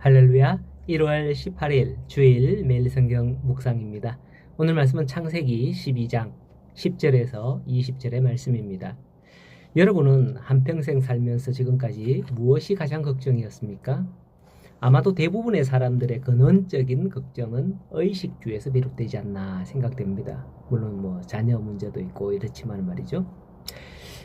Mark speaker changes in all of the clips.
Speaker 1: 할렐루야. 1월 18일 주일 매일 성경 묵상입니다. 오늘 말씀은 창세기 12장 10절에서 20절의 말씀입니다. 여러분은 한평생 살면서 지금까지 무엇이 가장 걱정이었습니까? 아마도 대부분의 사람들의 근원적인 걱정은 의식주에서 비롯되지 않나 생각됩니다. 물론 자녀 문제도 있고 이렇지만 말이죠.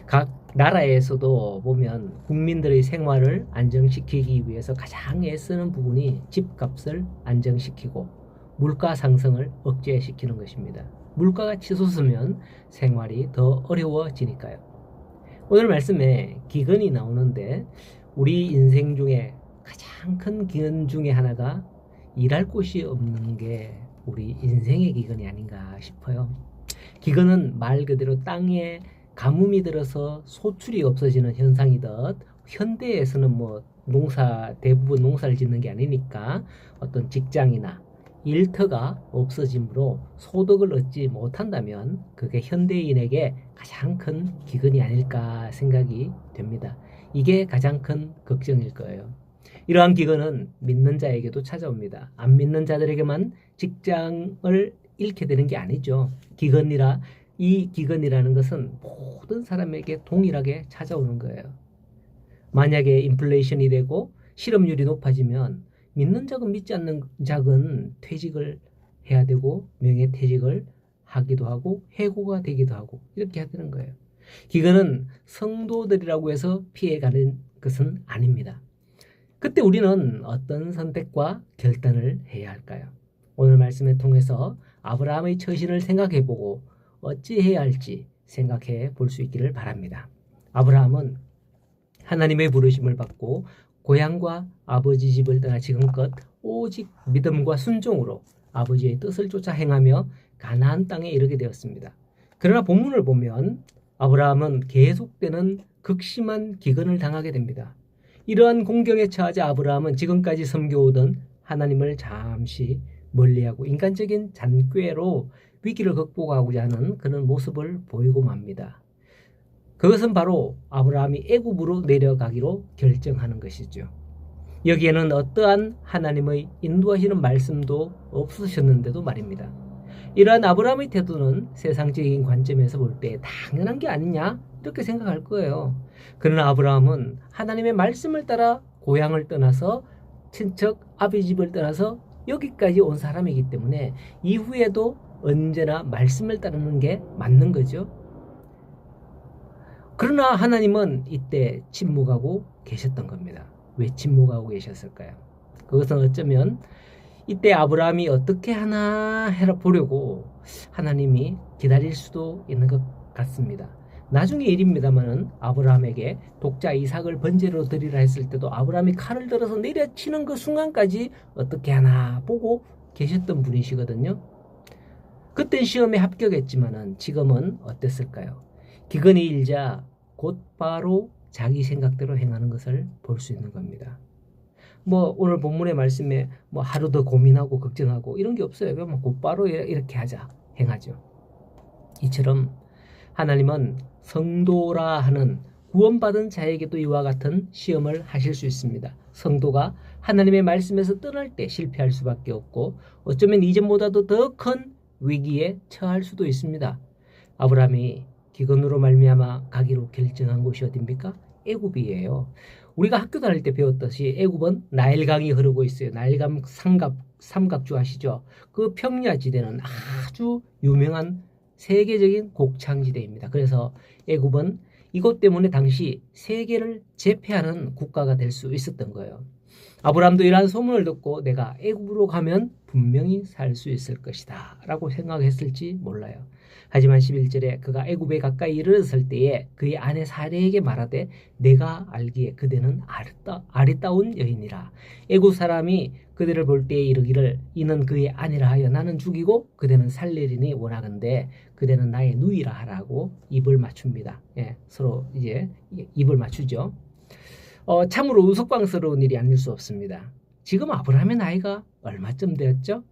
Speaker 1: 각 나라에서도 보면 국민들의 생활을 안정시키기 위해서 가장 애쓰는 부분이 집값을 안정시키고 물가 상승을 억제시키는 것입니다. 물가가 치솟으면 생활이 더 어려워지니까요. 오늘 말씀에 기근이 나오는데 우리 인생 중에 가장 큰 기근 중에 하나가 일할 곳이 없는 게 우리 인생의 기근이 아닌가 싶어요. 기근은 말 그대로 땅에 가뭄이 들어서 소출이 없어지는 현상이듯 현대에서는 대부분 농사를 짓는 게 아니니까 어떤 직장이나 일터가 없어지므로 소득을 얻지 못한다면 그게 현대인에게 가장 큰 기근이 아닐까 생각이 됩니다. 이게 가장 큰 걱정일 거예요. 이러한 기근은 믿는 자에게도 찾아옵니다. 안 믿는 자들에게만 직장을 잃게 되는 게 아니죠. 이 기근이라는 것은 모든 사람에게 동일하게 찾아오는 거예요. 만약에 인플레이션이 되고 실업률이 높아지면 믿는 자건 믿지 않는 자건 퇴직을 해야 되고 명예퇴직을 하기도 하고 해고가 되기도 하고 이렇게 해야 되는 거예요. 기근은 성도들이라고 해서 피해가는 것은 아닙니다. 그때 우리는 어떤 선택과 결단을 해야 할까요? 오늘 말씀을 통해서 아브라함의 처신을 생각해보고 어찌해야 할지 생각해 볼 수 있기를 바랍니다. 아브라함은 하나님의 부르심을 받고 고향과 아버지 집을 떠나 지금껏 오직 믿음과 순종으로 아버지의 뜻을 쫓아 행하며 가나안 땅에 이르게 되었습니다. 그러나 본문을 보면 아브라함은 계속되는 극심한 기근을 당하게 됩니다. 이러한 공경에 처하자 아브라함은 지금까지 섬겨오던 하나님을 잠시 멀리하고 인간적인 잔꾀로 위기를 극복하고자 하는 그런 모습을 보이고 맙니다. 그것은 바로 아브라함이 애굽으로 내려가기로 결정하는 것이죠. 여기에는 어떠한 하나님의 인도하시는 말씀도 없으셨는데도 말입니다. 이러한 아브라함의 태도는 세상적인 관점에서 볼 때 당연한 게 아니냐 이렇게 생각할 거예요. 그러나 아브라함은 하나님의 말씀을 따라 고향을 떠나서 친척 아비 집을 떠나서 여기까지 온 사람이기 때문에 이후에도 언제나 말씀을 따르는 게 맞는 거죠. 그러나 하나님은 이때 침묵하고 계셨던 겁니다. 왜 침묵하고 계셨을까요? 그것은 어쩌면 이때 아브라함이 어떻게 하나 해라 보려고 하나님이 기다릴 수도 있는 것 같습니다. 나중에 일입니다만은 아브라함에게 독자 이삭을 번제로 드리라 했을 때도 아브라함이 칼을 들어서 내려치는 그 순간까지 어떻게 하나 보고 계셨던 분이시거든요. 그땐 시험에 합격했지만은 지금은 어땠을까요? 기근이 일자 곧바로 자기 생각대로 행하는 것을 볼 수 있는 겁니다. 오늘 본문의 말씀에 하루 더 고민하고 걱정하고 이런 게 없어요. 그냥 곧바로 이렇게 하자 행하죠. 이처럼 하나님은 성도라 하는 구원받은 자에게도 이와 같은 시험을 하실 수 있습니다. 성도가 하나님의 말씀에서 떠날 때 실패할 수밖에 없고 어쩌면 이전보다도 더 큰 위기에 처할 수도 있습니다. 아브라함이 기근으로 말미암아 가기로 결정한 곳이 어디입니까? 애굽이에요. 우리가 학교 다닐 때 배웠듯이 애굽은 나일강이 흐르고 있어요. 나일강 삼각주 아시죠? 그 평야지대는 아주 유명한 세계적인 곡창지대입니다. 그래서 애굽은 이것 때문에 당시 세계를 제패하는 국가가 될 수 있었던 거예요. 아브라함도 이러한 소문을 듣고 내가 애굽으로 가면 분명히 살 수 있을 것이다 라고 생각했을지 몰라요. 하지만 11절에 그가 애굽에 가까이 이르렀을 때에 그의 아내 사레에게 말하되 내가 알기에 그대는 아리따운 여인이라. 애굽 사람이 그대를 볼 때에 이르기를 이는 그의 아내라 하여 나는 죽이고 그대는 살리리니 원하건대 그대는 나의 누이라 하라고 입을 맞춥니다. 서로 이제 입을 맞추죠. 참으로 우스꽝스러운 일이 아닐 수 없습니다. 지금 아브라함의 나이가 얼마쯤 되었죠?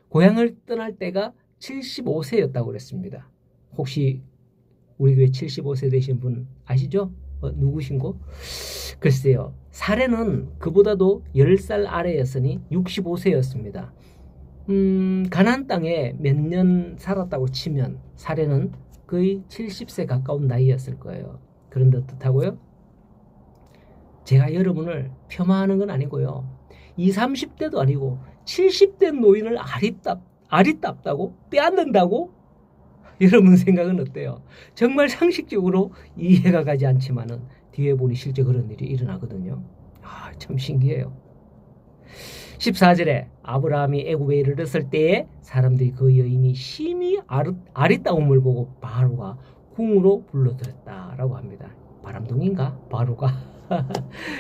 Speaker 1: 고향을 떠날 때가 75세였다고 그랬습니다. 혹시 우리 교회 75세 되신 분 아시죠? 누구신고? 글쎄요. 사례는 그보다도 10살 아래였으니 65세였습니다. 가나안 땅에 몇 년 살았다고 치면 사례는 거의 70세 가까운 나이였을 거예요. 그런데 어떻다고요? 제가 여러분을 폄하하는 건 아니고요. 20, 30대도 아니고 70대 노인을 아리따다고 빼앗는다고? 여러분 생각은 어때요? 정말 상식적으로 이해가 가지 않지만은 뒤에 보니 실제 그런 일이 일어나거든요. 참 신기해요. 14절에 아브라함이 애굽에 이르렀을 때에 사람들이 그 여인이 심히 아리따움을 보고 바로가 궁으로 불러들였다라고 합니다. 바람둥인가? 바로가?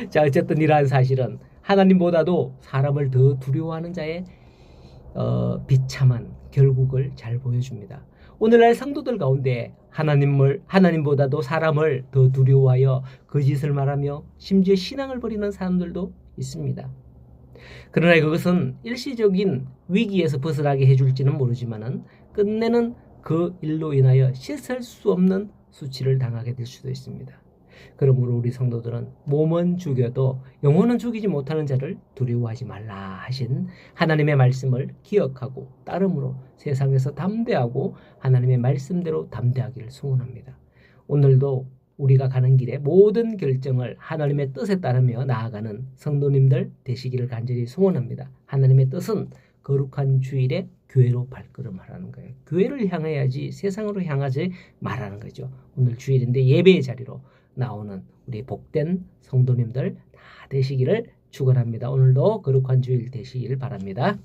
Speaker 1: 자, 어쨌든 이러한 사실은 하나님보다도 사람을 더 두려워하는 자의 비참한 결국을 잘 보여줍니다. 오늘날 성도들 가운데 하나님보다도 사람을 더 두려워하여 거짓을 말하며 심지어 신앙을 버리는 사람들도 있습니다. 그러나 그것은 일시적인 위기에서 벗어나게 해줄지는 모르지만은 끝내는 그 일로 인하여 씻을 수 없는 수치를 당하게 될 수도 있습니다. 그러므로 우리 성도들은 몸은 죽여도 영혼은 죽이지 못하는 자를 두려워하지 말라 하신 하나님의 말씀을 기억하고 따름으로 세상에서 담대하고 하나님의 말씀대로 담대하기를 소원합니다. 오늘도 우리가 가는 길에 모든 결정을 하나님의 뜻에 따르며 나아가는 성도님들 되시기를 간절히 소원합니다. 하나님의 뜻은 거룩한 주일에 교회로 발걸음하라는 거예요. 교회를 향해야지 세상으로 향하지 말라는 거죠. 오늘 주일인데 예배의 자리로 나오는 우리 복된 성도님들 다 되시기를 축원합니다. 오늘도 거룩한 주일 되시길 바랍니다.